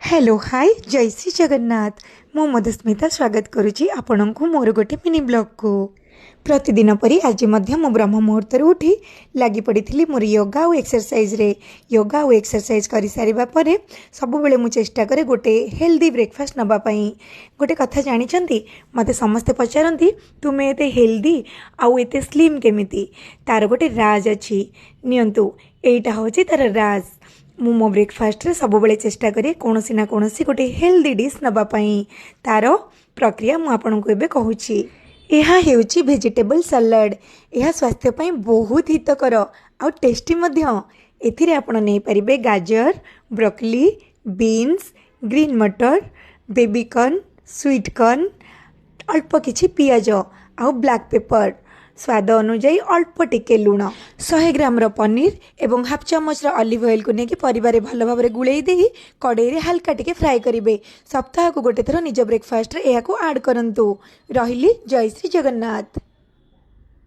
Hello hi जय श्री जगन्नाथ। मु मधुस्मिता स्वागत करुच्ची आपण को मोर गोटे मिनी ब्लॉग को। प्रतिदिन परी आज मो ब्रह्म मुहूर्त उठी लगी पड़ी मोर योगा और एक्सरसाइज रे। योगा और एक्सरसाइज कर सारिबा परे सब बेले मु चेष्टा करे गोटे हेल्दी ब्रेकफास्ट नबा पई। गोटे कथा जानिचंती मते समस्ते पचारंती तुमे एते हेल्दी आउ एते स्लिम केमिति, तार गोटे राज अछि। नियंतु एटा होची तार राज। मु मो ब्रेकफास्ट रे सब बेले चेष्टा करे कोनोसी ना कोनोसी गोटे हेल्दी डिश नबा पई। तार प्रक्रिया मु आपन को एबे कहूची। यह हेउची वेजिटेबल सलाड। यह स्वास्थ्य पई बहुत हितकर आउ टेस्टी मध्य। एथिरे आपण नै परिबे गाजर, ब्रोकली, बीन्स, ग्रीन मटर, बेबी कॉर्न, स्वीट कॉर्न, अल्प किछि पियाज आउ ब्लैक पेपर, स्वाद अनुजाई अल्प टिके लुण, 100 ग्राम पनीर एवं हाफ चमच ऑलिव ऑयल को लेकिन परिवार भल भाव गुड़े दे कड़े रे हल्का टिके फ्राए करेंगे। सप्ताह को गोटे थर निज ब्रेकफास्ट रे को ऐड करंतु। रहिली जय श्री जगन्नाथ।